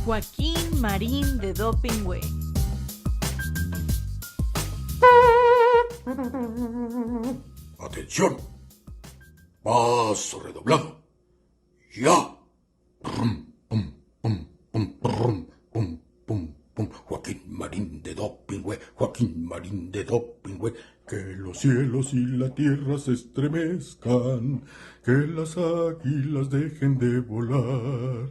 Joaquín Marín de Dopingüe. ¡Atención! Paso redoblado. ¡Ya! Pum, pum, pum, pum, pum, pum, pum, pum. Joaquín Marín de Dopingüe, Joaquín Marín de Dopingüe. Que los cielos y la tierra se estremezcan, que las águilas dejen de volar,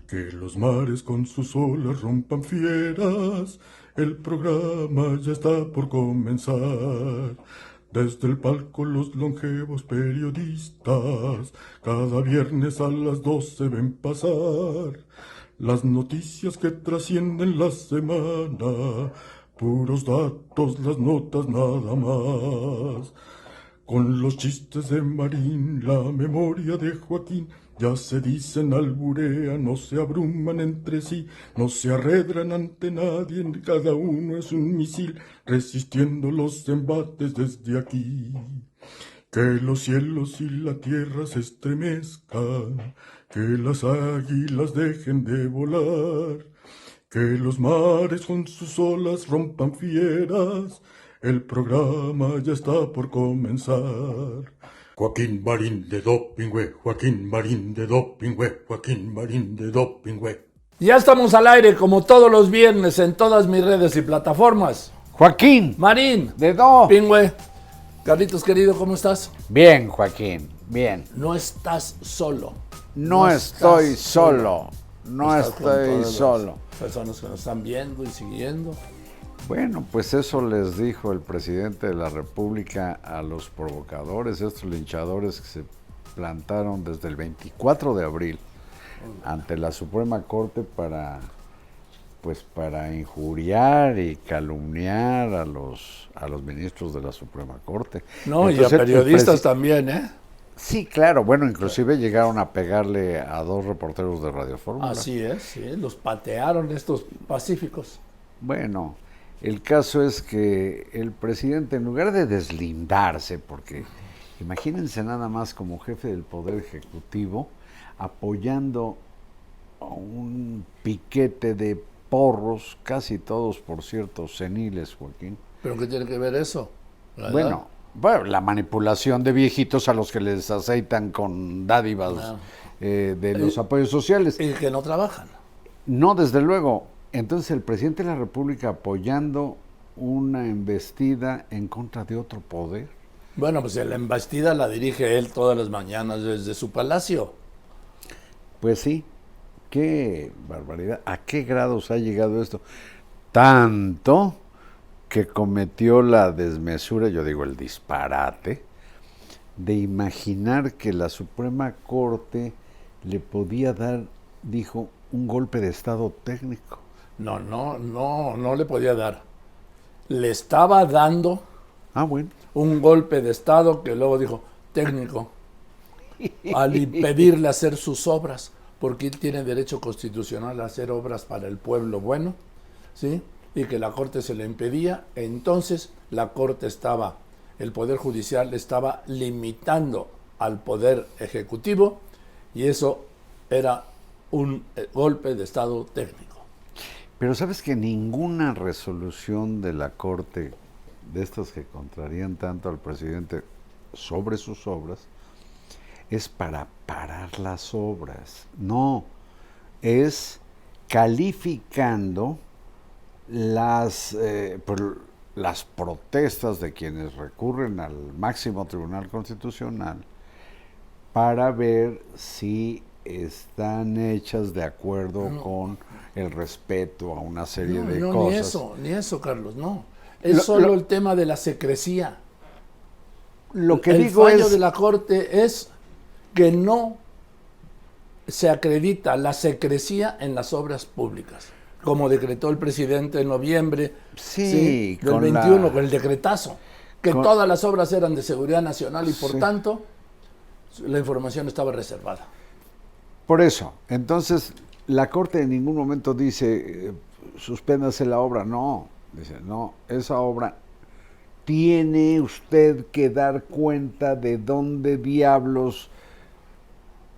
que los mares con sus olas rompan fieras. El programa ya está por comenzar. Desde el palco los longevos periodistas cada viernes a las 12 ven pasar las noticias que trascienden la semana, puros datos, las notas nada más. Con los chistes de Marín, la memoria de Joaquín, ya se dicen, alburean, no se abruman entre sí, no se arredran ante nadie, cada uno es un misil, resistiendo los embates desde aquí. Que los cielos y la tierra se estremezcan, que las águilas dejen de volar, que los mares con sus olas rompan fieras. El programa ya está por comenzar. Joaquín Marín de Dopingüe, Joaquín Marín de Dopingüe, Joaquín Marín de Dopingüe. Ya estamos al aire como todos los viernes en todas mis redes y plataformas. Joaquín Marín de Dopingüe. Carlitos querido, ¿cómo estás? Bien, Joaquín, bien. No estás solo. No estoy solo. No Estás con estoy todas solo. las personas que nos están viendo y siguiendo. Bueno, pues eso les dijo el presidente de la República a los provocadores, estos linchadores que se plantaron desde el 24 de abril ante la Suprema Corte para injuriar y calumniar a los ministros de la Suprema Corte. No, entonces, y a periodistas también, ¿eh? Sí, claro, bueno, inclusive llegaron a pegarle a 2 reporteros de Radio Fórmula. Así es, sí, los patearon estos pacíficos. Bueno, el caso es que el presidente, en lugar de deslindarse, porque imagínense nada más como jefe del Poder Ejecutivo, apoyando a un piquete de porros, casi todos, por cierto, seniles, Joaquín. ¿Pero qué tiene que ver eso? Bueno, la manipulación de viejitos a los que les aceitan con dádivas de los apoyos sociales. Y que no trabajan. No, desde luego. Entonces el presidente de la República apoyando una embestida en contra de otro poder. Bueno, pues la embestida la dirige él todas las mañanas desde su palacio. Pues sí, qué barbaridad. ¿A qué grados ha llegado esto? Tanto que cometió la desmesura, yo digo el disparate, de imaginar que la Suprema Corte le podía dar, dijo, un golpe de estado técnico. No le podía dar. Le estaba dando un golpe de estado que luego dijo, técnico, al impedirle hacer sus obras, porque él tiene derecho constitucional a hacer obras para el pueblo bueno, ¿sí? Y que la Corte se le impedía, entonces la Corte el Poder Judicial estaba limitando al Poder Ejecutivo y eso era un golpe de estado técnico. Pero sabes que ninguna resolución de la Corte, de estas que contrarían tanto al presidente sobre sus obras, es para parar las obras. No, es calificando las protestas de quienes recurren al máximo Tribunal Constitucional para ver si están hechas de acuerdo con el respeto a una serie de cosas. Ni eso, Carlos, no. Es solo el tema de la secrecía. Lo que el digo fallo de la Corte es que no se acredita la secrecía en las obras públicas, como decretó el presidente en noviembre del 21, con el decretazo, que todas las obras eran de seguridad nacional y por tanto la información estaba reservada. Por eso, entonces la Corte en ningún momento dice suspéndase la obra, no, dice no, esa obra tiene usted que dar cuenta de dónde diablos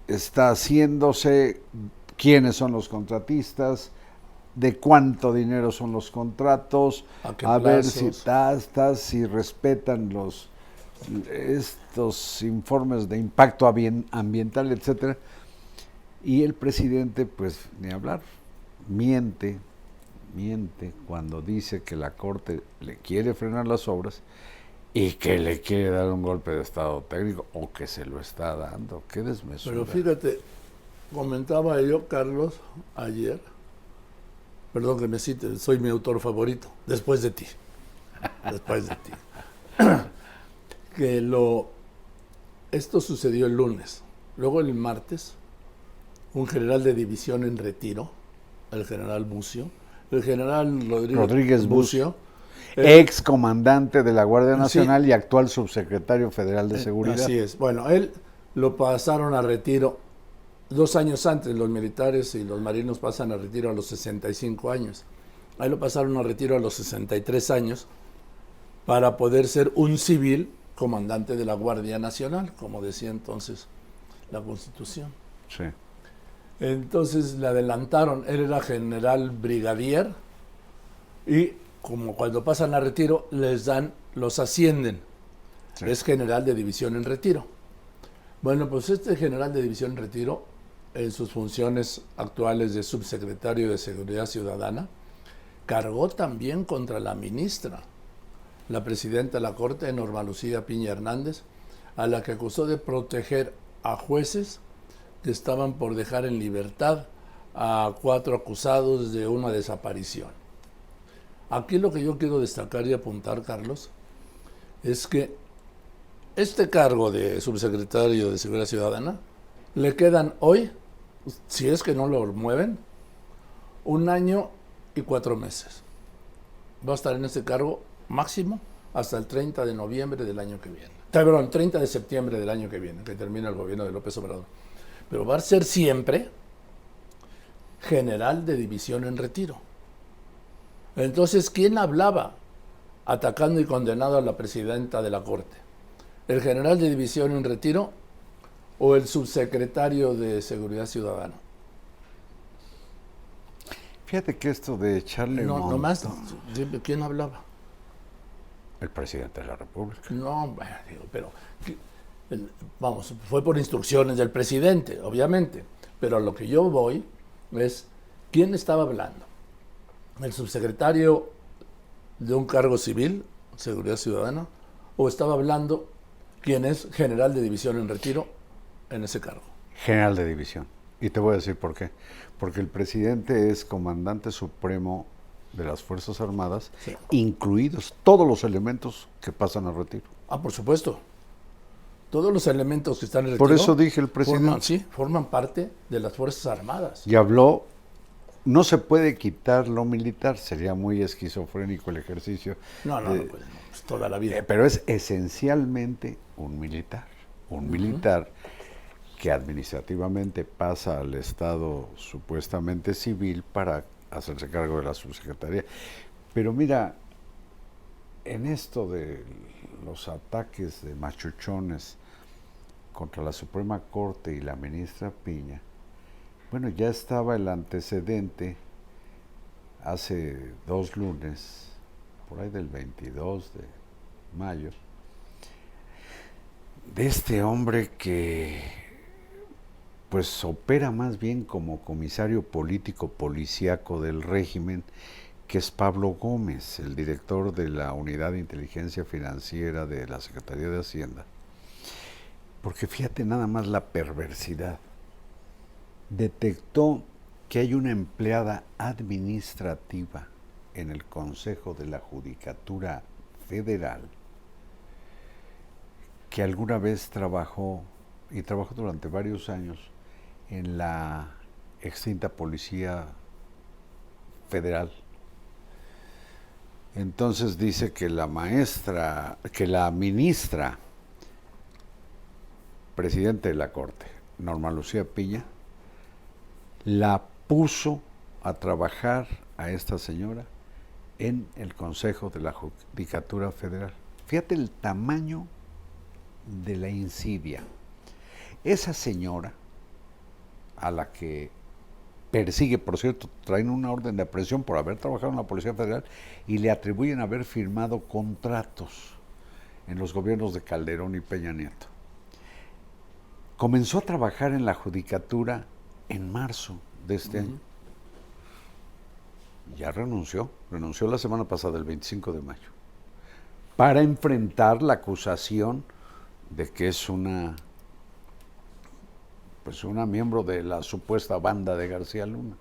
está haciéndose, quiénes son los contratistas, de cuánto dinero son los contratos, a ver si si respetan estos informes de impacto ambiental, etcétera. Y el presidente, pues, ni hablar, miente cuando dice que la Corte le quiere frenar las obras y que le quiere dar un golpe de estado técnico, o que se lo está dando. Qué desmesura. Pero fíjate, comentaba yo, Carlos, ayer, perdón que me cite, soy mi autor favorito, después de ti, que esto sucedió el lunes. Luego el martes, un general de división en retiro, el general Bucio, el general Rodríguez Bucio, ex comandante de la Guardia Nacional, sí, y actual subsecretario federal de Seguridad. Así es. Bueno, él lo pasaron a retiro 2 años antes. Los militares y los marinos pasan a retiro a los 65 años. Ahí lo pasaron a retiro a los 63 años para poder ser un civil comandante de la Guardia Nacional, como decía entonces la Constitución. Sí. Entonces le adelantaron, él era general brigadier, y como cuando pasan a retiro los ascienden. Sí. Es general de división en retiro. Bueno, pues este general de división en retiro, en sus funciones actuales de subsecretario de Seguridad Ciudadana, cargó también contra la ministra, la presidenta de la Corte, Norma Lucía Piña Hernández, a la que acusó de proteger a jueces que estaban por dejar en libertad a 4 acusados de una desaparición. Aquí lo que yo quiero destacar y apuntar, Carlos, es que este cargo de subsecretario de Seguridad Ciudadana le quedan hoy, si es que no lo mueven, 1 año y 4 meses. Va a estar en este cargo máximo hasta el 30 de noviembre del año que viene. Perdón, 30 de septiembre del año que viene, que termina el gobierno de López Obrador. Pero va a ser siempre general de división en retiro. Entonces, ¿quién hablaba atacando y condenado a la presidenta de la Corte? ¿El general de división en retiro o el subsecretario de Seguridad Ciudadana? Fíjate que esto de echarle no más, ¿quién hablaba? El presidente de la República. No, bueno, pero vamos, fue por instrucciones del presidente, obviamente, pero a lo que yo voy es, ¿quién estaba hablando? ¿El subsecretario de un cargo civil, Seguridad Ciudadana, o estaba hablando quien es general de división en retiro en ese cargo? General de división. Y te voy a decir por qué. Porque el presidente es comandante supremo de las Fuerzas Armadas, sí, incluidos todos los elementos que pasan a retiro. Ah, por supuesto. Todos los elementos que están en retiro. Por eso dije el presidente. Forman parte de las Fuerzas Armadas. Y habló, no se puede quitar lo militar, sería muy esquizofrénico el ejercicio. No, pues, toda la vida. Pero es esencialmente un militar. Un militar que administrativamente pasa al estado supuestamente civil para hacerse cargo de la subsecretaría. Pero mira, en esto de los ataques de machuchones contra la Suprema Corte y la ministra Piña, bueno, ya estaba el antecedente hace 2 lunes, por ahí del 22 de mayo, de este hombre que pues opera más bien como comisario político policíaco del régimen, que es Pablo Gómez, el director de la Unidad de Inteligencia Financiera de la Secretaría de Hacienda. Porque fíjate nada más la perversidad. Detectó que hay una empleada administrativa en el Consejo de la Judicatura Federal que alguna vez trabajó durante varios años en la extinta Policía Federal. Entonces dice que la ministra, presidente de la Corte, Norma Lucía Piña, la puso a trabajar a esta señora en el Consejo de la Judicatura Federal. Fíjate el tamaño de la insidia. Esa señora, a la que persigue, por cierto, traen una orden de aprehensión por haber trabajado en la Policía Federal y le atribuyen haber firmado contratos en los gobiernos de Calderón y Peña Nieto. Comenzó a trabajar en la judicatura en marzo de este año. Ya renunció la semana pasada, el 25 de mayo, para enfrentar la acusación de que es una miembro de la supuesta banda de García Luna.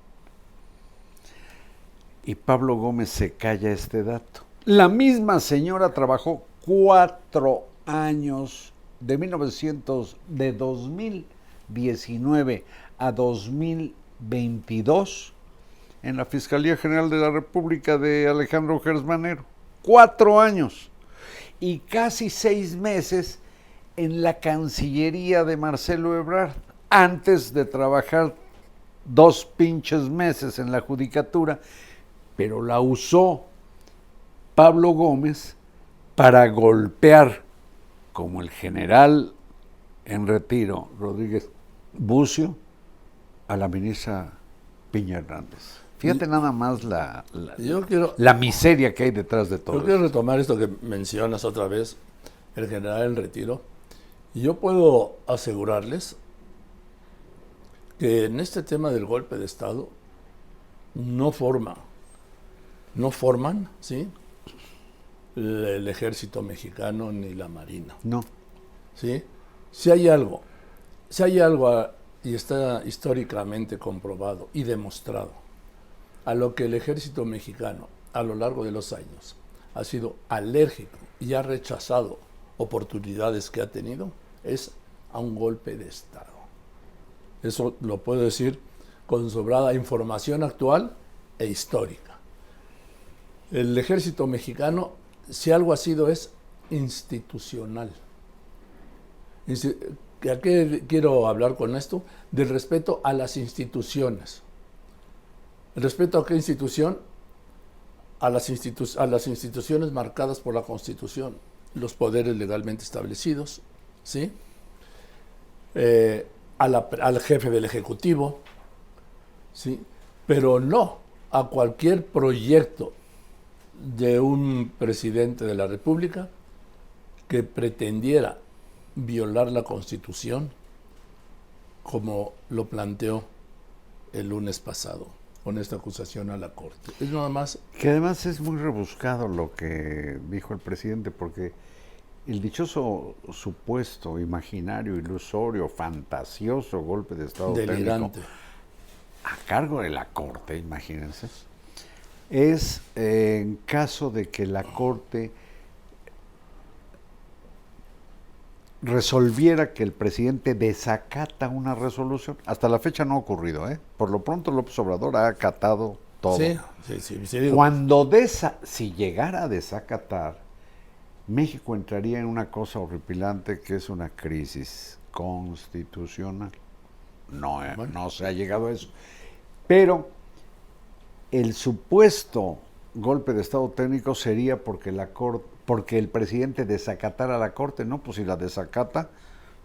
Y Pablo Gómez se calla este dato. La misma señora trabajó 4 años, de 2019 a 2022, en la Fiscalía General de la República de Alejandro Gers Manero. 4 años. Y casi 6 meses en la Cancillería de Marcelo Ebrard, antes de trabajar 2 pinches meses en la Judicatura, pero la usó Pablo Gómez para golpear, como el general en retiro, Rodríguez Bucio, a la ministra Piña Hernández. Fíjate nada más la miseria que hay detrás de todo yo quiero retomar esto que mencionas otra vez, el general en retiro. Y yo puedo asegurarles que en este tema del golpe de Estado no forman, ¿sí?, el ejército mexicano ni la marina. No. ¿Sí? Si hay algo, y está históricamente comprobado y demostrado, a lo que el ejército mexicano a lo largo de los años ha sido alérgico y ha rechazado oportunidades que ha tenido, es a un golpe de Estado. Eso lo puedo decir con sobrada información actual e histórica. El ejército mexicano, si algo ha sido, es institucional. ¿A qué quiero hablar con esto? Del respeto a las instituciones. ¿El respeto a qué institución? A las instituciones marcadas por la Constitución, los poderes legalmente establecidos, ¿sí? Al jefe del Ejecutivo, ¿sí? Pero no a cualquier proyecto de un presidente de la República que pretendiera violar la Constitución, como lo planteó el lunes pasado con esta acusación a la Corte. Es nada más. Que además es muy rebuscado lo que dijo el presidente, porque el dichoso supuesto, imaginario, ilusorio, fantasioso golpe de Estado delirante técnico a cargo de la Corte, imagínense, es en caso de que la Corte resolviera que el presidente desacata una resolución. Hasta la fecha no ha ocurrido, ¿eh? Por lo pronto López Obrador ha acatado todo. Sí, digo. Cuando si llegara a desacatar, México entraría en una cosa horripilante que es una crisis constitucional. No se ha llegado a eso. Pero el supuesto golpe de Estado técnico sería porque el presidente desacatara a la Corte. No, pues si la desacata,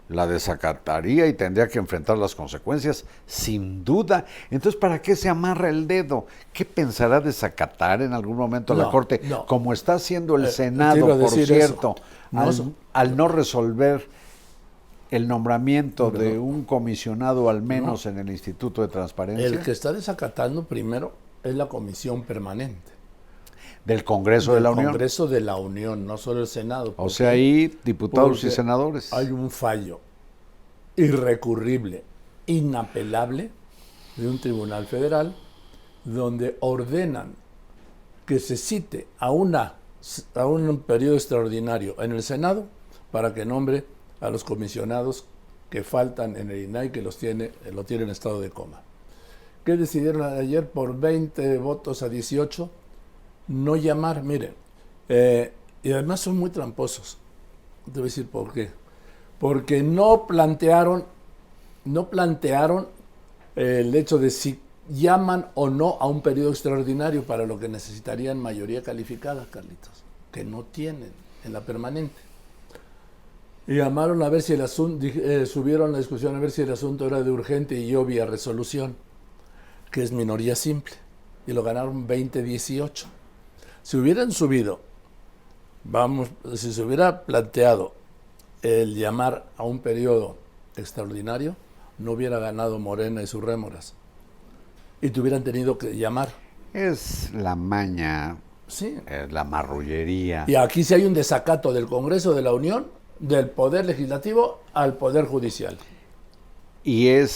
la desacataría y tendría que enfrentar las consecuencias, sin duda. Entonces, ¿para qué se amarra el dedo? ¿Qué pensará desacatar en algún momento a la Corte? No. Como está haciendo el Senado, por cierto, al no resolver el nombramiento de un comisionado, al menos en el Instituto de Transparencia. El que está desacatando primero es la Comisión Permanente. Del Congreso de la Unión. Del Congreso de la Unión, no solo el Senado. O sea, ahí diputados y senadores. Hay un fallo irrecurrible, inapelable, de un tribunal federal, donde ordenan que se cite a un periodo extraordinario en el Senado para que nombre a los comisionados que faltan en el INAI, que lo tiene en estado de coma. ¿Qué decidieron ayer? Por 20 votos a 18, no llamar. Miren, y además son muy tramposos. Te voy a decir por qué. Porque no plantearon el hecho de si llaman o no a un periodo extraordinario, para lo que necesitarían mayoría calificada, Carlitos, que no tienen en la permanente. Y llamaron a ver si el asunto, subieron la discusión a ver si el asunto era de urgente y obvia resolución. que es minoría simple, y lo ganaron 20-18. Si hubieran subido, si se hubiera planteado el llamar a un periodo extraordinario, no hubiera ganado Morena y sus rémoras. Y te hubieran tenido que llamar. Es la maña, Sí. la marrullería. Y aquí sí hay un desacato del Congreso de la Unión, del Poder Legislativo al Poder Judicial. Y a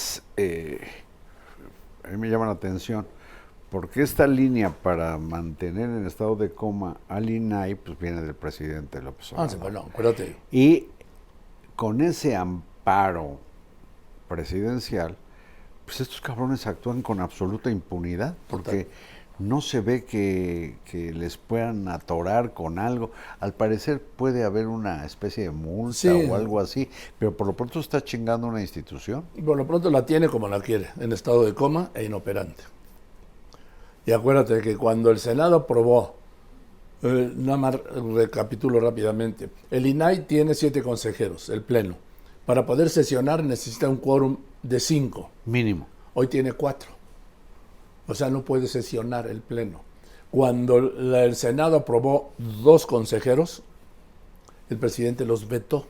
mí me llama la atención, porque esta línea para mantener en estado de coma al INAI, pues viene del presidente López Obrador. Sí, bueno, acuérdate. Y con ese amparo presidencial, pues estos cabrones actúan con absoluta impunidad, porque no se ve que les puedan atorar con algo. Al parecer puede haber una especie de multa o algo así, pero por lo pronto está chingando una institución. Por lo pronto la tiene como la quiere, en estado de coma e inoperante. Y acuérdate que cuando el Senado aprobó, nada más recapitulo rápidamente, el INAI tiene 7 consejeros, el Pleno. Para poder sesionar necesita un quórum de 5. Mínimo. Hoy tiene 4. O sea, no puede sesionar el Pleno. Cuando el Senado aprobó 2 consejeros, el presidente los vetó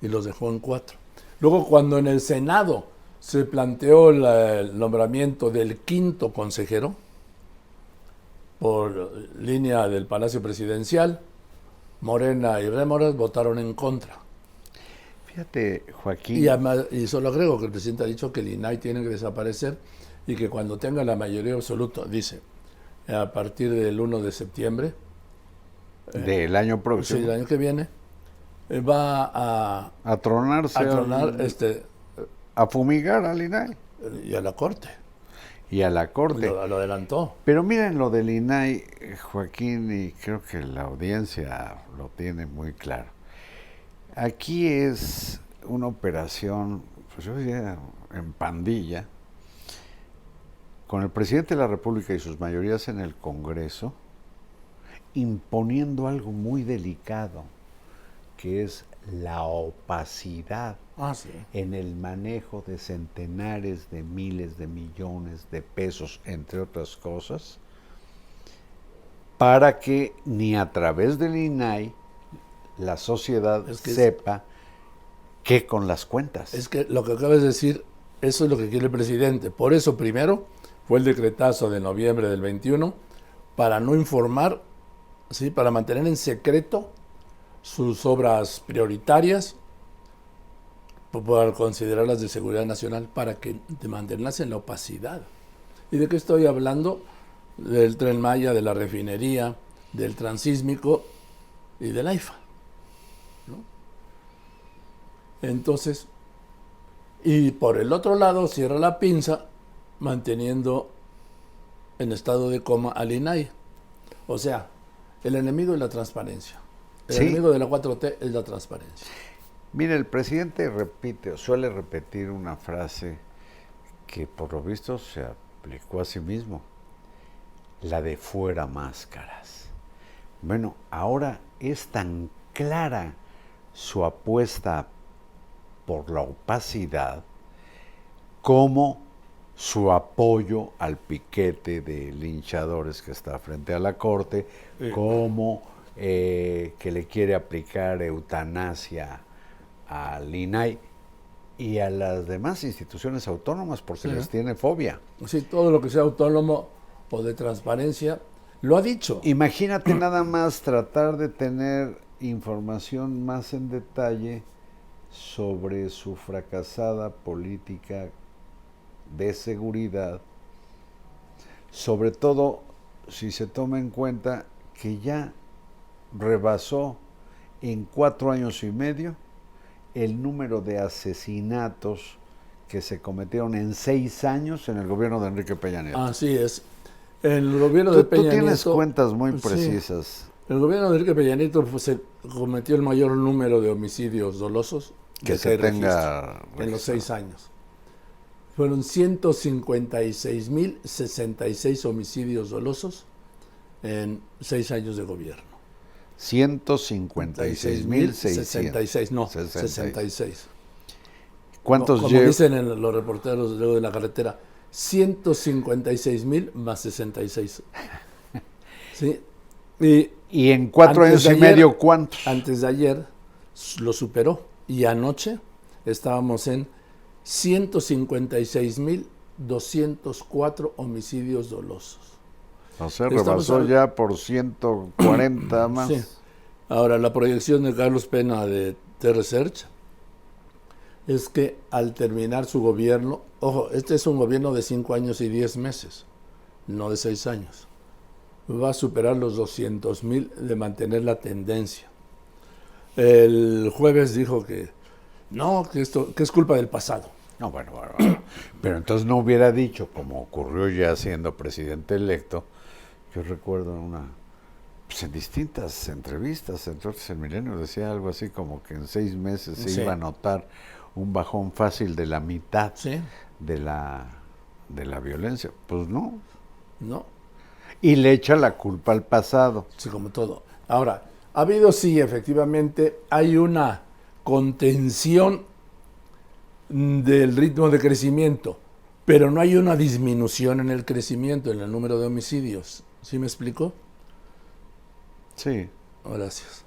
y los dejó en 4. Luego, cuando en el Senado se planteó el nombramiento del 5º consejero, por línea del Palacio Presidencial, Morena y rémoras votaron en contra. Fíjate, Joaquín. Y, además, y solo agrego que el presidente ha dicho que el INAI tiene que desaparecer y que cuando tenga la mayoría absoluta, dice, a partir del 1 de septiembre del año próximo. Sí, el año que viene, va a tronarse. A tronar, a fumigar al INAI. Y a la Corte. Y a la Corte. Lo adelantó. Pero miren lo del INAI, Joaquín, y creo que la audiencia lo tiene muy claro. Aquí es una operación, pues yo diría, en pandilla, con el presidente de la República y sus mayorías en el Congreso, imponiendo algo muy delicado, que es la opacidad en el manejo de centenares de miles de millones de pesos, entre otras cosas, para que ni a través del INAI la sociedad sepa qué con las cuentas. Es que lo que acabas de decir, eso es lo que quiere el presidente. Por eso primero fue el decretazo de noviembre del 21, para no informar, ¿sí? Para mantener en secreto sus obras prioritarias, para considerarlas de seguridad nacional, para que mantenerlas en la opacidad. ¿Y de qué estoy hablando? Del Tren Maya, de la refinería, del transísmico y del AIFA, ¿no? Entonces, y por el otro lado cierra la pinza manteniendo en estado de coma al INAI. O sea, el enemigo es la transparencia. El enemigo de la 4T es la transparencia. Mira, el presidente suele repetir una frase que por lo visto se aplicó a sí mismo, la de fuera máscaras. Bueno, ahora es tan clara su apuesta por la opacidad como su apoyo al piquete de linchadores que está frente a la Corte, como que le quiere aplicar eutanasia al INAI y a las demás instituciones autónomas porque les tiene fobia. Sí, todo lo que sea autónomo o de transparencia, lo ha dicho. Imagínate nada más tratar de tener información más en detalle sobre su fracasada política de seguridad, sobre todo si se toma en cuenta que ya rebasó en 4 años y medio el número de asesinatos que se cometieron en 6 años en el gobierno de Enrique Peña Nieto. Así es. El gobierno de Peña Nieto... Tú tienes cuentas muy precisas. Sí. El gobierno de Enrique Peña Nieto se cometió el mayor número de homicidios dolosos que se tenga en los 6 años. Fueron 156.066 homicidios dolosos en 6 años de gobierno. 156.666. No, 66. ¿Cuántos Como dicen en los reporteros de la carretera, 156,000 más 66. ¿Sí? ¿Y en 4 años y medio cuántos? Antes de ayer lo superó. Y anoche estábamos en 156,204 homicidios dolosos. O sea, rebasó ya por 140 más. Sí. Ahora, la proyección de Carlos Pena de T-Research es que al terminar su gobierno, ojo, este es un gobierno de 5 años y 10 meses, no de 6 años, va a superar los 200,000 de mantener la tendencia. El jueves dijo que no, que es culpa del pasado. No, bueno, pero entonces no hubiera dicho, como ocurrió ya siendo presidente electo. Yo recuerdo pues en distintas entrevistas, entre otros el Milenio decía algo así como que en 6 meses se iba a notar un bajón fácil de la mitad de la violencia. Pues no. No. Y le echa la culpa al pasado. Sí, como todo. Ahora, ha habido, sí, efectivamente, hay una contención del ritmo de crecimiento, pero no hay una disminución en el crecimiento, en el número de homicidios. ¿Sí me explico? Sí. Gracias.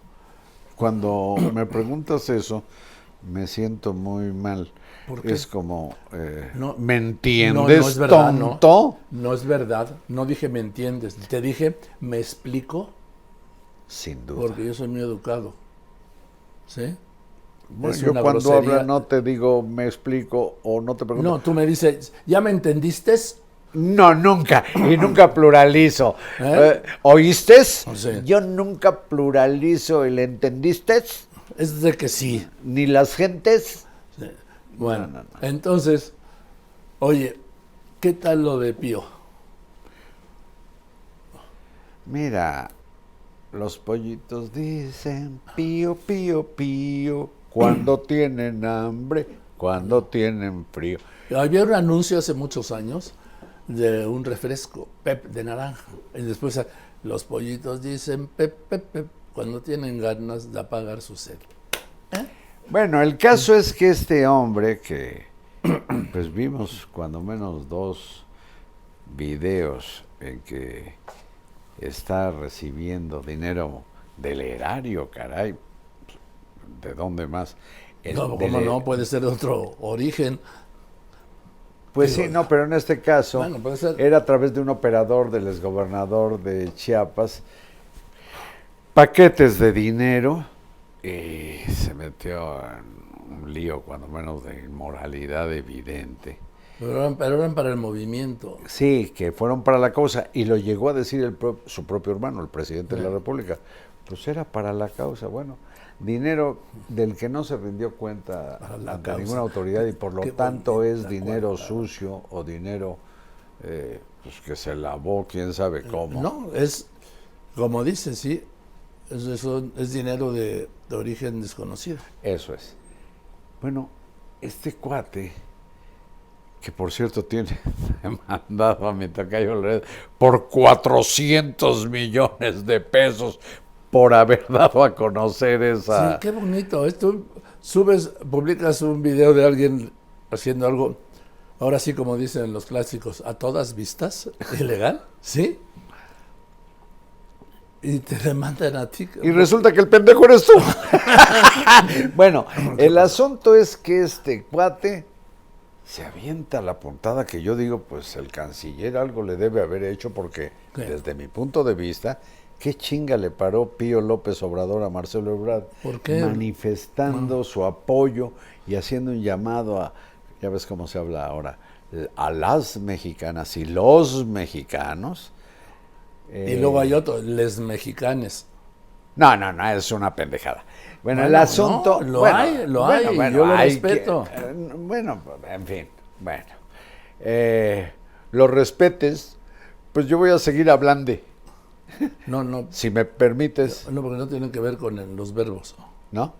Cuando me preguntas eso, me siento muy mal. ¿Por qué? Es como, No, ¿me entiendes, no es verdad, tonto? No es verdad. No dije me entiendes. Te dije me explico. Sin duda. Porque yo soy muy educado. ¿Sí? Bueno, yo cuando grosería. hablo no te digo me explico o no te pregunto. No, tú me dices, ¿ya me entendiste? No, nunca. Y nunca pluralizo. ¿Oíste? Sí. Yo nunca pluralizo. ¿Y le entendiste? Es de que sí. Ni las gentes. Sí. Bueno, No. entonces, oye, ¿qué tal lo de Pío? Mira, los pollitos dicen pío, pío, pío, cuando tienen hambre, cuando tienen frío. Había un anuncio hace muchos años de un refresco, Pep de naranja. Y después los pollitos dicen Pep, Pep, Pep, cuando tienen ganas de apagar su sed. Bueno, el caso es que este hombre que pues vimos cuando menos 2 videos en que está recibiendo dinero del erario, caray. ¿De dónde más? No, ¿cómo no? Puede ser de otro origen. Pues sí, no, pero en este caso Bueno, puede ser. era a través de un operador del exgobernador de Chiapas, paquetes de dinero, y se metió en un lío, cuando menos de inmoralidad evidente. Pero eran para el movimiento. Sí, que fueron para la causa, y lo llegó a decir su propio hermano, el presidente de la República. Pues era para la causa, bueno, dinero del que no se rindió cuenta ante ninguna autoridad, y por lo tanto es dinero sucio o dinero pues que se lavó quién sabe cómo. No, es, como dicen, sí, es dinero de origen desconocido. Eso es. Bueno, este cuate, que por cierto tiene demandado a mi tocayo Loret por 400 millones de pesos por haber dado a conocer esa... Sí, qué bonito. Tú publicas un video de alguien haciendo algo, ahora sí como dicen los clásicos, a todas vistas, ilegal, ¿sí? Y te demandan a ti. Y resulta que el pendejo eres tú. Bueno, el asunto es que este cuate se avienta la puntada que yo digo, pues el canciller algo le debe haber hecho, porque desde mi punto de vista, ¿qué chinga le paró Pío López Obrador a Marcelo Ebrard? ¿Por qué? Manifestando su apoyo y haciendo un llamado a, ya ves cómo se habla ahora, a las mexicanas y los mexicanos. Y luego hay otro, les mexicanes. No, es una pendejada. Bueno, el asunto... No, lo hay, yo lo respeto. Bueno, en fin, bueno. Los respetes, pues yo voy a seguir hablando. No. Si me permites. No, porque no tienen que ver con los verbos. ¿No?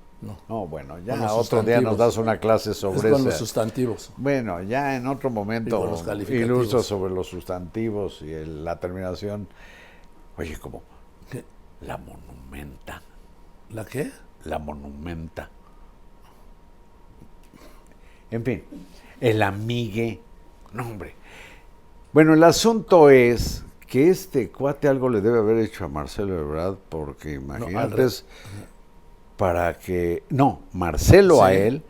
No, bueno, ya otro día nos das una clase sobre eso. Con los sustantivos. Bueno, ya en otro momento ilustra sobre los sustantivos y la terminación. Oye, ¿cómo? ¿Qué? La monumenta. ¿La qué? La monumenta. En fin, el amigue. No, hombre. Bueno, el asunto es que este cuate algo le debe haber hecho a Marcelo Ebrard, porque imagínate, para que... No, Marcelo a él,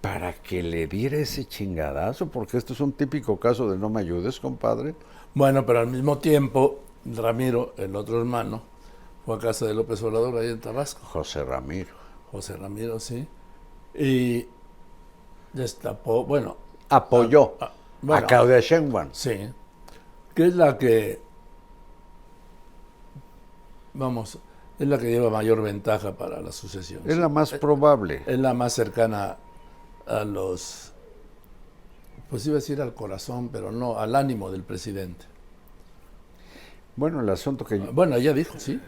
para que le diera ese chingadazo, porque esto es un típico caso de no me ayudes, compadre. Bueno, pero al mismo tiempo, Ramiro, el otro hermano, fue a casa de López Obrador ahí en Tabasco. José Ramiro, sí. Y destapó, bueno... apoyó a Claudia Sheinbaum. Sí, que es la que, vamos, es la que lleva mayor ventaja para la sucesión. Es la más probable. Es la más cercana a los, pues iba a decir al corazón, pero no, al ánimo del presidente. Bueno, el asunto que... Bueno, ella dijo, sí,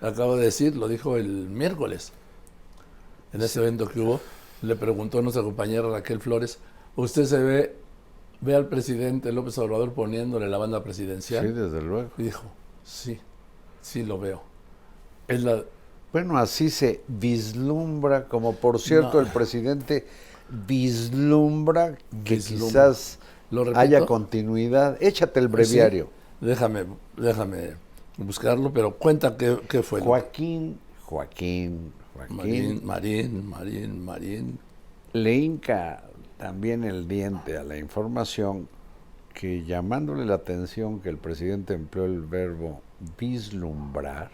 acabo de decir, lo dijo el miércoles, en ese evento que hubo, le preguntó a nuestra compañera Raquel Flores, ¿usted ve al presidente López Obrador poniéndole la banda presidencial? Sí, desde luego. Y dijo, sí lo veo. Bueno, así se vislumbra, como por cierto el presidente vislumbra que quizás haya continuidad. Échate el breviario. Sí, déjame buscarlo, pero cuenta qué fue. Joaquín. Marín. Le hinca también el diente a la información que, llamándole la atención que el presidente empleó el verbo vislumbrar,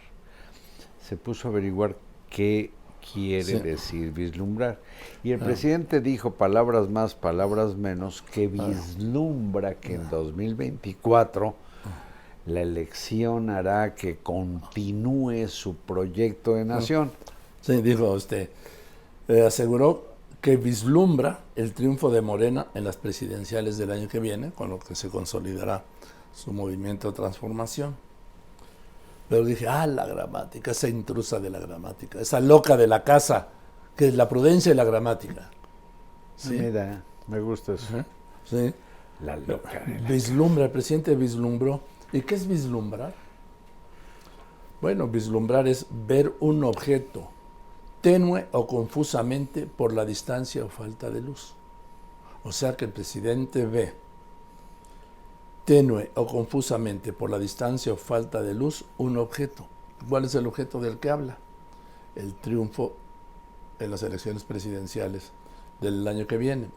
se puso a averiguar qué quiere decir vislumbrar. Y el presidente dijo, palabras más, palabras menos, que vislumbra que en 2024 la elección hará que continúe su proyecto de nación. Sí, dijo usted. Aseguró que vislumbra el triunfo de Morena en las presidenciales del año que viene, con lo que se consolidará su movimiento de transformación. Pero dije, la gramática, esa intrusa de la gramática, esa loca de la casa, que es la prudencia y la gramática. ¿Sí? Mira, me gusta eso. Sí. La loca. Vislumbra, el presidente vislumbró. ¿Y qué es vislumbrar? Bueno, vislumbrar es ver un objeto tenue o confusamente por la distancia o falta de luz. O sea que el presidente ve tenue o confusamente por la distancia o falta de luz un objeto. ¿Cuál es el objeto del que habla? El triunfo en las elecciones presidenciales del año que viene.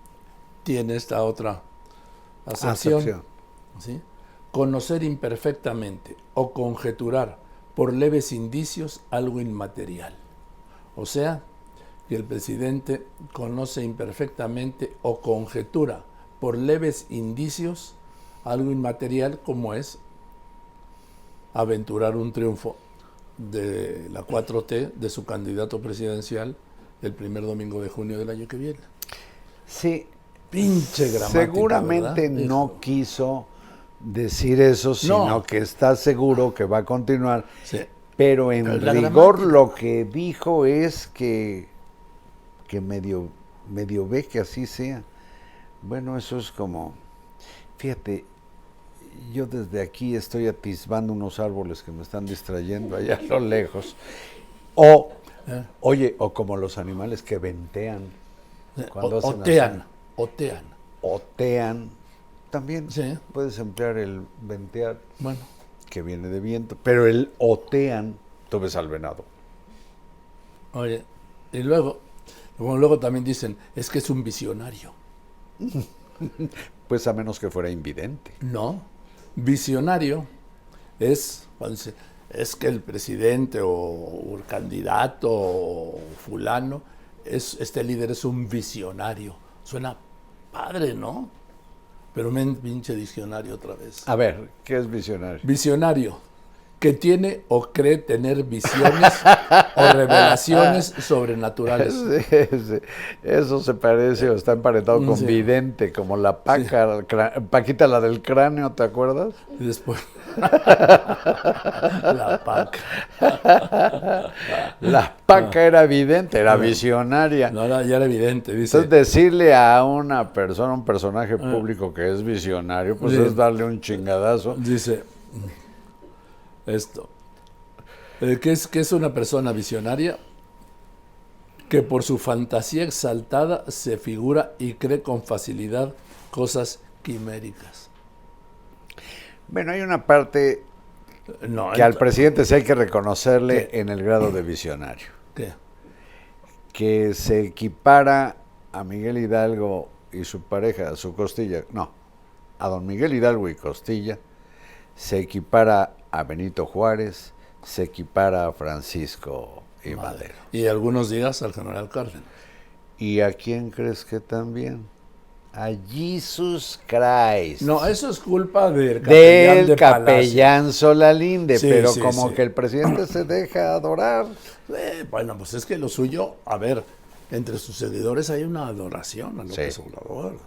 Tiene esta otra acepción. ¿Sí? Conocer imperfectamente o conjeturar por leves indicios algo inmaterial. O sea, que el presidente conoce imperfectamente o conjetura por leves indicios algo inmaterial, como es aventurar un triunfo de la 4T, de su candidato presidencial, el primer domingo de junio del año que viene. Sí. Pinche gramática, seguramente ¿verdad? No quiso decir eso, sino que está seguro que va a continuar. Sí. Pero en rigor lo que dijo es que medio ve que así sea. Bueno, eso es como... Fíjate, yo desde aquí estoy atisbando unos árboles que me están distrayendo allá a lo lejos. Oye, o como los animales que ventean. Cuando otean. También puedes emplear el ventear. Bueno. Que viene de viento, pero el otean, tú ves al venado. Oye, y luego también dicen, es que es un visionario. Pues a menos que fuera invidente. No, visionario es, cuando dice, es que el presidente o el candidato o fulano, este líder es un visionario. Suena padre, ¿no? Pero pinche diccionario otra vez. A ver, ¿qué es visionario? Visionario, que tiene o cree tener visiones o revelaciones sobrenaturales. Eso se parece o está emparentado con vidente, como la Paca, Paquita, la del cráneo, ¿te acuerdas? Y después... la Paca. La Paca era vidente, era visionaria. No, ya era evidente, dice. Entonces decirle a una persona, un personaje público que es visionario, pues es darle un chingadazo. Dice... Esto, que es una persona visionaria que por su fantasía exaltada se figura y cree con facilidad cosas quiméricas. Bueno, hay una parte No, que al presidente sí hay que reconocerle ¿Qué? en el grado de visionario, ¿Qué? que se equipara a Miguel Hidalgo y su pareja, su Costilla, no, a don Miguel Hidalgo y Costilla, se equipara a Benito Juárez, se equipara a Francisco y Madero. Y algunos días al general Cárdenas. ¿Y a quién crees que también? A Jesus Christ. No, eso es culpa del capellán Del de capellán Solalinde, Sí, pero sí, como sí. que el presidente se deja adorar. Bueno, pues es que lo suyo, a ver, entre sus seguidores hay una adoración a López Sí. Obrador.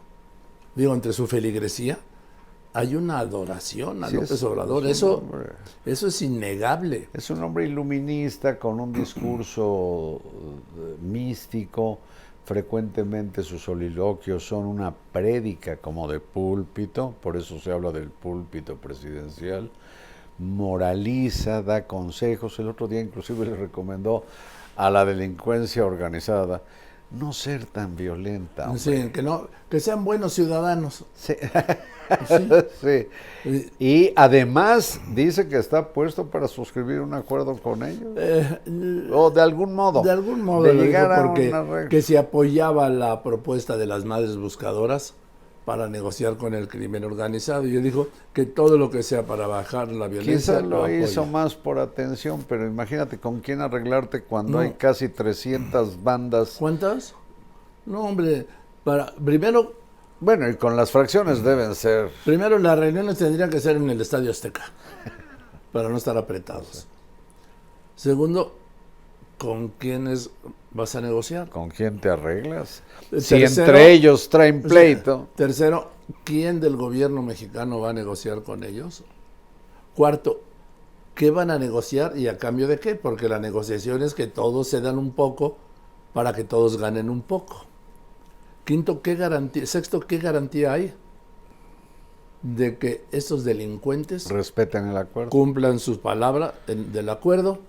Digo, entre su feligresía hay una adoración a Sí, López es Obrador. un Eso, hombre. eso es innegable. Es un hombre iluminista con un discurso místico. Frecuentemente sus soliloquios son una prédica como de púlpito, por eso se habla del púlpito presidencial. Moraliza, da consejos. El otro día inclusive le recomendó a la delincuencia organizada no ser tan violenta. Hombre. Sí, que sean buenos ciudadanos. Sí. Sí. Sí. Y además dice que está puesto para suscribir un acuerdo con ellos. O de algún modo. De algún modo de lo llegar dijo a porque un arreglo. que se apoyaba la propuesta de las madres buscadoras para negociar con el crimen organizado. Y yo dijo que todo lo que sea para bajar la violencia Quizá lo apoya. hizo más por atención, pero imagínate con quién arreglarte cuando No. hay casi 300 bandas. ¿Cuántas? No, hombre, primero Bueno, y con las fracciones deben ser. las reuniones tendrían que ser en el Estadio Azteca para no estar apretados. Segundo, ¿con quiénes vas a negociar? ¿Con quién te arreglas? Si Tercero, entre ellos traen pleito. Tercero, ¿quién del gobierno mexicano va a negociar con ellos? Cuarto, ¿qué van a negociar y a cambio de qué? Porque la negociación es que todos cedan un poco para que todos ganen un poco. Quinto, ¿qué garantía? Sexto, ¿qué garantía hay de que estos delincuentes Respeten el acuerdo. cumplan sus palabras del acuerdo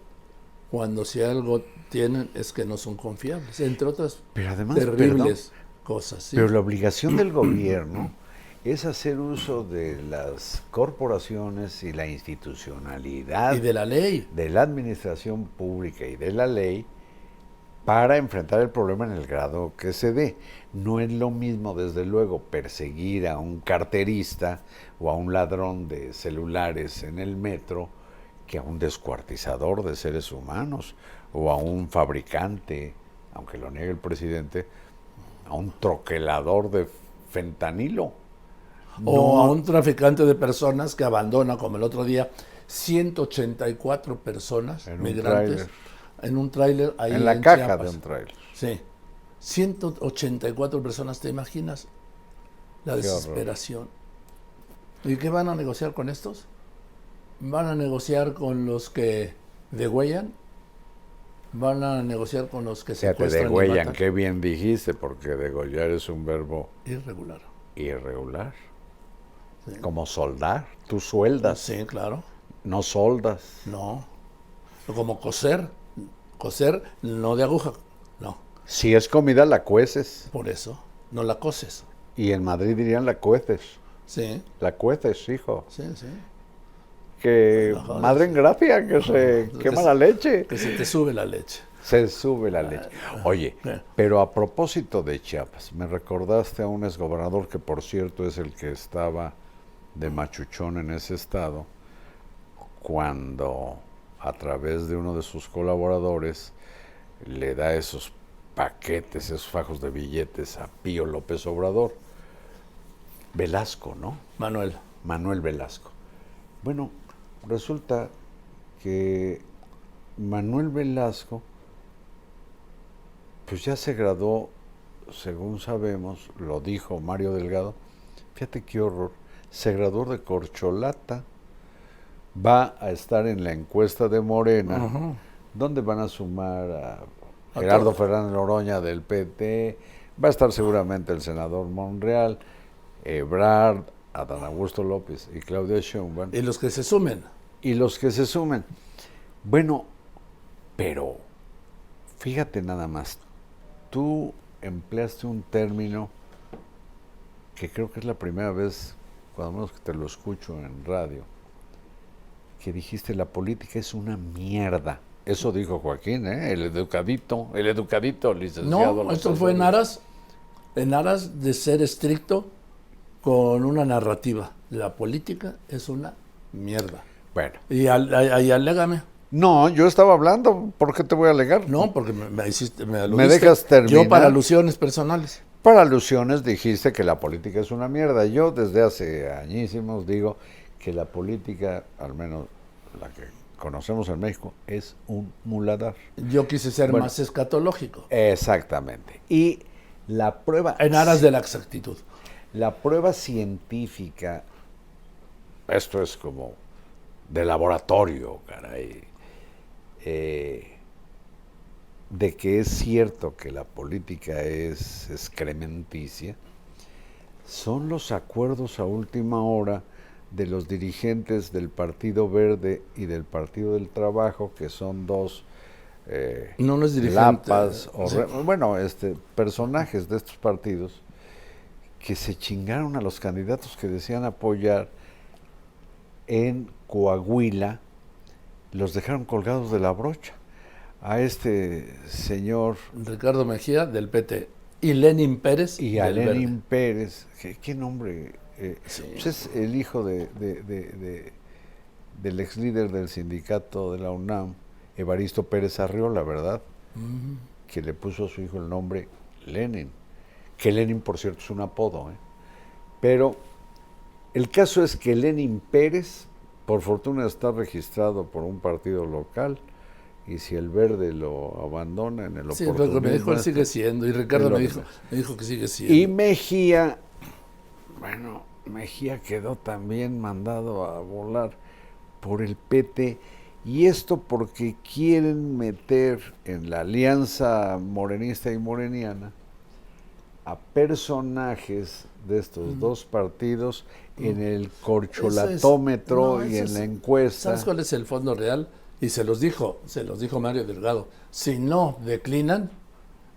cuando si algo tienen es que no son confiables, entre otras Pero además, terribles cosas? ¿Sí? Pero la obligación del gobierno es hacer uso de las corporaciones y la institucionalidad Y de la ley. de la administración pública y de la ley para enfrentar el problema en el grado que se dé. No es lo mismo, desde luego, perseguir a un carterista o a un ladrón de celulares en el metro que a un descuartizador de seres humanos o a un fabricante, aunque lo niegue el presidente, a un troquelador de fentanilo. O a un traficante de personas que abandona, como el otro día, 184 personas En un migrantes tráiler. en un tráiler ahí En la caja Chiapas. de un tráiler. Sí. 184 personas, ¿te imaginas? La Qué desesperación. ¿Y qué van a negociar con estos? ¿Van a negociar con los que degüellan? ¿Van a negociar con los que O sea, te secuestran y degüellan, matan? qué bien dijiste, porque degollar es un verbo Irregular. irregular. Sí. Como soldar, tú sueldas, Sí, claro. no soldas. No. Como coser. Coser no de aguja. No. Si es comida, la cueces. Por eso. No la coses. Y en Madrid dirían la cueces. Sí, La cueces, hijo. sí, sí. Que Ajá, madre en gracia, que se quema la leche. Que se te sube la leche. Se sube la leche. Oye, pero a propósito de Chiapas, me recordaste a un exgobernador que, por cierto, es el que estaba de machuchón en ese estado, cuando a través de uno de sus colaboradores le da esos paquetes, esos fajos de billetes a Pío López Obrador. Velasco, ¿no? Manuel Velasco. Bueno, resulta que Manuel Velasco pues ya se graduó, según sabemos, lo dijo Mario Delgado, fíjate qué horror, se graduó de corcholata, va a estar en la encuesta de Morena, Ajá. donde van a sumar a Gerardo todos. Fernández Noroña del PT, va a estar seguramente el senador Monreal, Ebrard, Adán Augusto López y Claudia Sheinbaum. Y los que se sumen. Y los que se sumen. Bueno, pero fíjate nada más, tú empleaste un término que creo que es la primera vez cuando menos que te lo escucho en radio, que dijiste la política es una mierda. Eso dijo Joaquín, el educadito, licenciado. No, esto fue en aras de ser estricto con una narrativa. La política es una mierda. Bueno. Y alégame. No, yo estaba hablando, ¿por qué te voy a alegar? No, porque me aludiste. ¿Me dejas terminar? Yo para alusiones personales. Para alusiones dijiste que la política es una mierda. Yo desde hace añísimos digo que la política, al menos la que conocemos en México, es un muladar. Yo quise ser más escatológico. Exactamente. Y la prueba... En aras de la exactitud. La prueba científica, esto es como de laboratorio, caray, de que es cierto que la política es excrementicia, son los acuerdos a última hora de los dirigentes del Partido Verde y del Partido del Trabajo, que son dos no es dirigente, lapas, sí. Personajes de estos partidos, que se chingaron a los candidatos que decían apoyar en Coahuila, los dejaron colgados de la brocha. A este señor... Ricardo Mejía, del PT, y Lenin Pérez, y a del Lenin Verde. Pérez, ¿qué nombre? Sí. Pues es el hijo del ex líder del sindicato de la UNAM, Evaristo Pérez Arriola, ¿verdad? Que le puso a su hijo el nombre Lenin. Que Lenin, por cierto, es un apodo, Pero el caso es que Lenin Pérez, por fortuna, está registrado por un partido local, y si el Verde lo abandona en el oportunismo... Sí, pero me dijo él sigue siendo, y Ricardo me dijo que sigue siendo. Y Mejía, Mejía quedó también mandado a volar por el PT, y esto porque quieren meter en la alianza morenista y moreniana a personajes de estos dos partidos en el corcholatómetro y en la encuesta. ¿Sabes cuál es el fondo real? Y se los dijo Mario Delgado. Si no declinan,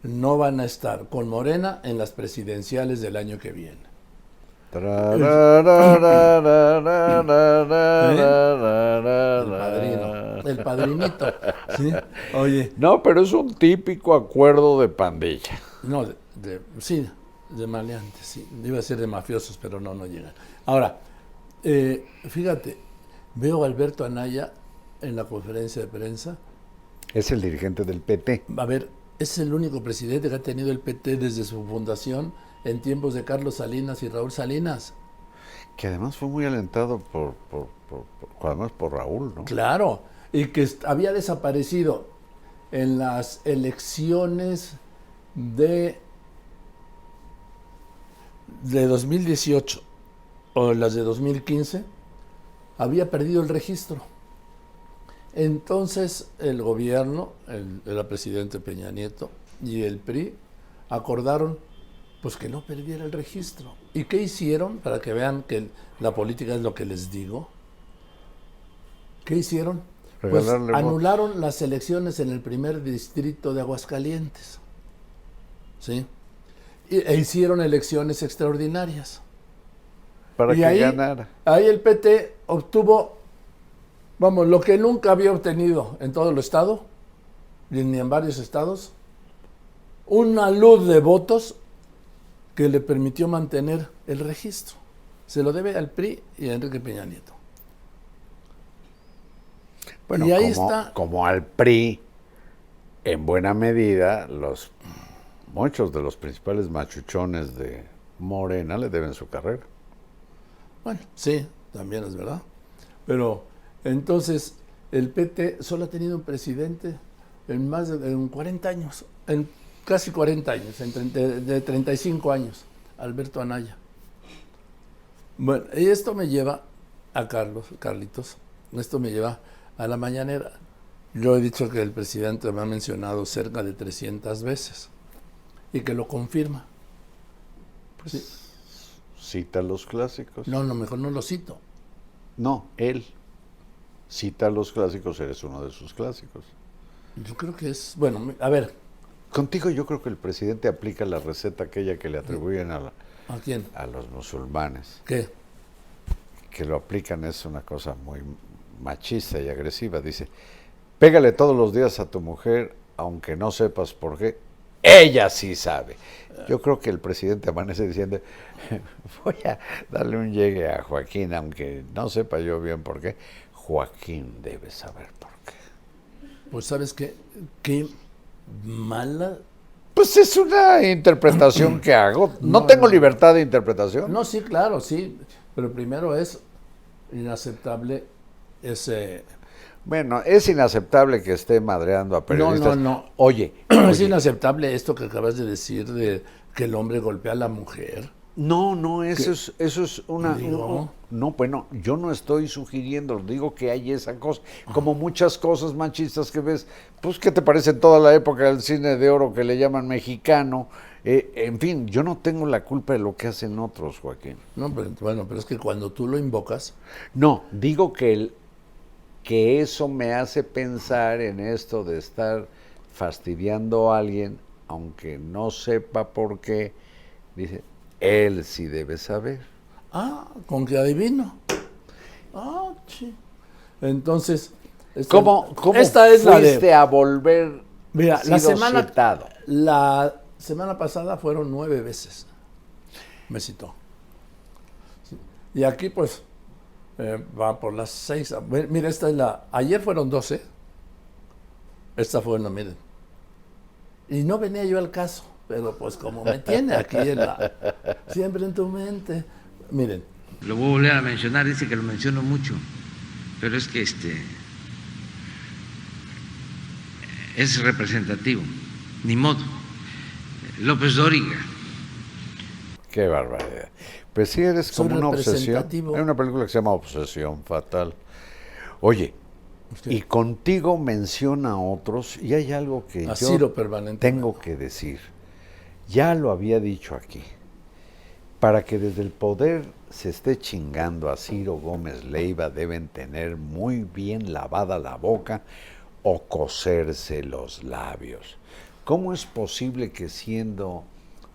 no van a estar con Morena en las presidenciales del año que viene. El padrinito. ¿Sí? Oye. No, pero es un típico acuerdo de pandilla. No, sí, de maleantes, sí. Iba a ser de mafiosos, pero no llegan. Ahora, fíjate, veo a Alberto Anaya en la conferencia de prensa. Es el dirigente del PT. A ver, es el único presidente que ha tenido el PT desde su fundación en tiempos de Carlos Salinas y Raúl Salinas. Que además fue muy alentado además por Raúl, ¿no? Claro, y que había desaparecido en las elecciones de 2018 o las de 2015, había perdido el registro. Entonces el gobierno, el presidente Peña Nieto y el PRI acordaron pues que no perdiera el registro. ¿Y qué hicieron? Para que vean que la política es lo que les digo. ¿Qué hicieron? Pues anularon las elecciones en el primer distrito de Aguascalientes. ¿Sí? E hicieron elecciones extraordinarias. Para que ganara. Ahí el PT obtuvo, lo que nunca había obtenido en todo el estado, ni en varios estados, una luz de votos que le permitió mantener el registro. Se lo debe al PRI y a Enrique Peña Nieto. Bueno, y ahí como al PRI, en buena medida, muchos de los principales machuchones de Morena le deben su carrera. Bueno, sí, también es verdad. Pero entonces el PT solo ha tenido un presidente en 40 años, en casi 40 años, de 35 años, Alberto Anaya. Bueno, y esto me lleva a Carlitos, esto me lleva a la mañanera. Yo he dicho que el presidente me ha mencionado cerca de 300 veces y que lo confirma. Pues, ¿sí? Cita los clásicos. No, mejor no lo cito. No, él cita los clásicos, eres uno de sus clásicos. Yo creo que es, bueno, a ver. Contigo yo creo que el presidente aplica la receta aquella que le atribuyen ¿A quién? A los musulmanes. ¿Qué? que lo aplican es una cosa muy machista y agresiva. Dice, pégale todos los días a tu mujer, aunque no sepas por qué. Ella sí sabe. Yo creo que el presidente amanece diciendo, voy a darle un llegue a Joaquín, aunque no sepa yo bien por qué. Joaquín debe saber por qué. Pues sabes qué mala. Pues es una interpretación que hago. No tengo libertad de interpretación. No, sí, claro, sí. Pero primero es inaceptable ese. Bueno, es inaceptable que esté madreando a periodistas. No. Oye. Es inaceptable esto que acabas de decir de que el hombre golpea a la mujer. No, eso es una... Digo, no, bueno, yo no estoy sugiriendo, digo que hay esa cosa, como muchas cosas machistas que ves, pues ¿qué te parece toda la época del cine de oro que le llaman mexicano? En fin, yo no tengo la culpa de lo que hacen otros, Joaquín. No, pero, bueno, pero es que cuando tú lo invocas. No, digo que eso me hace pensar en esto de estar fastidiando a alguien, aunque no sepa por qué, dice... Él sí debe saber. Con que adivino. Sí. Entonces, ¿Cómo esta es fuiste a volver? Mira, citado? La semana pasada fueron 9 veces. Me citó. Sí. Y aquí, pues, va por las 6. Mira, esta es la. Ayer fueron 12. Esta fue una, miren. Y no venía yo al caso. Pero pues como me tiene aquí siempre en tu mente. Miren. Lo voy a volver a mencionar, dice que lo menciono mucho, pero es que es representativo, ni modo. López Dóriga. Qué barbaridad. Pues sí, eres como una obsesión. Hay una película que se llama Obsesión Fatal. Oye, y contigo menciona a otros, y hay algo que yo tengo que decir. Ya lo había dicho aquí. Para que desde el poder se esté chingando a Ciro Gómez Leiva, deben tener muy bien lavada la boca o coserse los labios. ¿Cómo es posible que siendo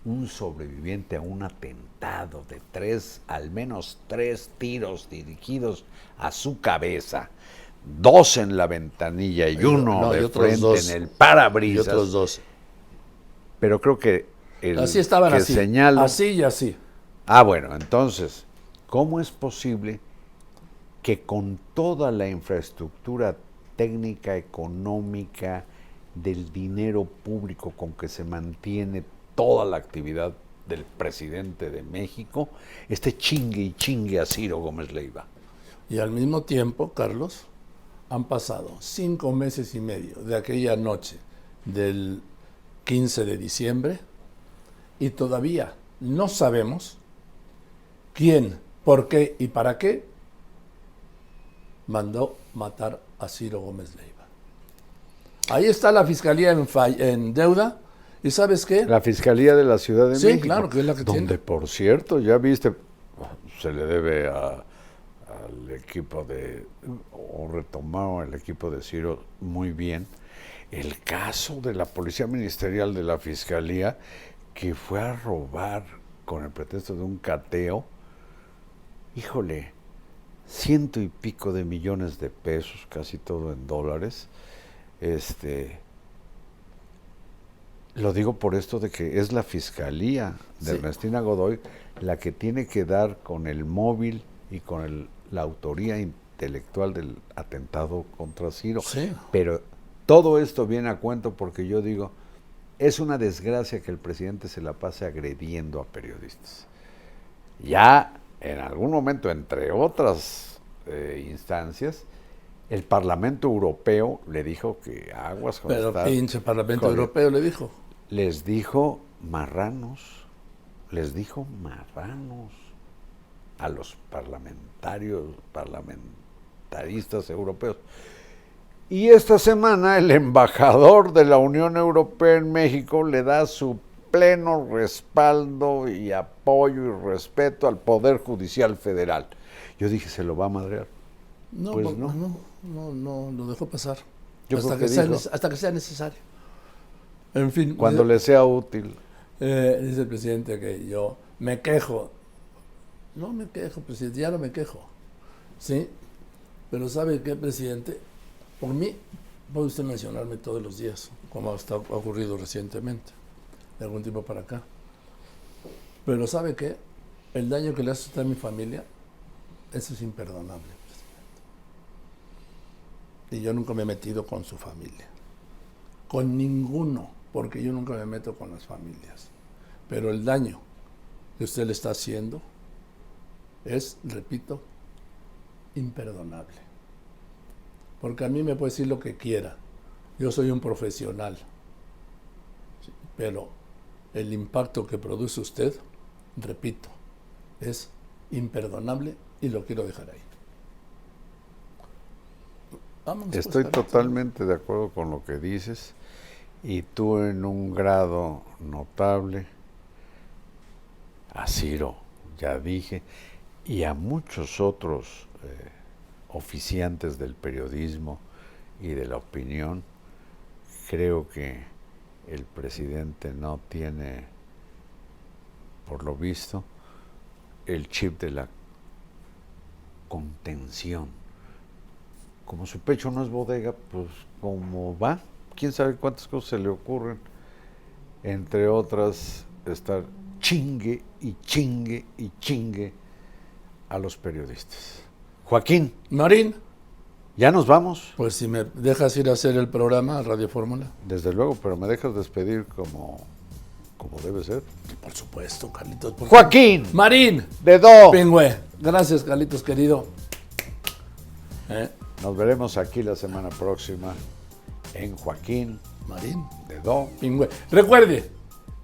un sobreviviente a un atentado de al menos 3 tiros dirigidos a su cabeza, 2 en la ventanilla y uno de frente en el parabrisas? Y otros 2. Pero creo que así estaban, así. Señalo, así y así. Bueno, entonces, ¿cómo es posible que con toda la infraestructura técnica, económica, del dinero público con que se mantiene toda la actividad del presidente de México, esté chingue y chingue a Ciro Gómez Leiva? Y al mismo tiempo, Carlos, han pasado 5 meses y medio de aquella noche del 15 de diciembre y todavía no sabemos quién, por qué y para qué mandó matar a Ciro Gómez Leiva. Ahí está la Fiscalía en deuda, ¿y sabes qué? La Fiscalía de la Ciudad de México. Sí, claro, que es la que donde, tiene. Por cierto, ya viste, se le debe al equipo o retomó el equipo de Ciro muy bien, el caso de la Policía Ministerial de la Fiscalía, que fue a robar con el pretexto de un cateo, híjole, 100 y pico de millones de pesos, casi todo en dólares. Lo digo por esto de que es la Fiscalía de Ernestina Godoy la que tiene que dar con el móvil y con la autoría intelectual del atentado contra Ciro. Sí. Pero todo esto viene a cuento porque yo digo, es una desgracia que el presidente se la pase agrediendo a periodistas. Ya en algún momento, entre otras instancias, el Parlamento Europeo le dijo que aguas con Pero pinche Parlamento Europeo le dijo. Les dijo marranos a los parlamentaristas europeos. Y esta semana el embajador de la Unión Europea en México le da su pleno respaldo y apoyo y respeto al Poder Judicial Federal. Yo dije, ¿se lo va a madrear? No, pues no, lo dejó pasar. Yo hasta que sea necesario. En fin. Cuando le sea útil. Dice el presidente que yo me quejo. No me quejo, presidente, ya no me quejo. Sí, pero ¿sabe qué, presidente? Por mí, puede usted mencionarme todos los días, como ha ocurrido recientemente, de algún tiempo para acá. Pero ¿sabe qué? El daño que le hace usted a mi familia, eso es imperdonable, presidente. Y yo nunca me he metido con su familia. Con ninguno, porque yo nunca me meto con las familias. Pero el daño que usted le está haciendo es, repito, imperdonable. Porque a mí me puede decir lo que quiera. Yo soy un profesional. Sí, pero el impacto que produce usted, repito, es imperdonable y lo quiero dejar ahí. Vámonos, Estoy pues, totalmente de acuerdo con lo que dices, y tú en un grado notable, a Ciro, ya dije, y a muchos otros oficiantes del periodismo y de la opinión. Creo que el presidente no tiene, por lo visto, el chip de la contención. Como su pecho no es bodega, pues como va, quién sabe cuántas cosas se le ocurren, entre otras estar chingue y chingue y chingue a los periodistas. Joaquín. Marín. ¿Ya nos vamos? Pues si me dejas ir a hacer el programa Radio Fórmula. Desde luego, pero me dejas despedir como debe ser. Por supuesto, Carlitos. Joaquín. Marín. De Do. Pingüe. Gracias, Carlitos, querido. Nos veremos aquí la semana próxima en Joaquín. Marín. De Do. Pingüe. Recuerde,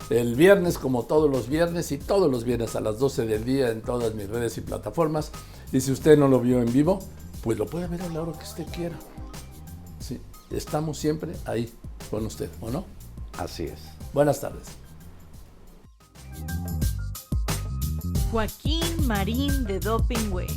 el viernes, como todos los viernes, y todos los viernes a las 12 del día en todas mis redes y plataformas. Y si usted no lo vio en vivo, pues lo puede ver a la hora que usted quiera. Sí, estamos siempre ahí con usted, ¿o no? Así es. Buenas tardes. Joaquín Marín de Do Pingüe.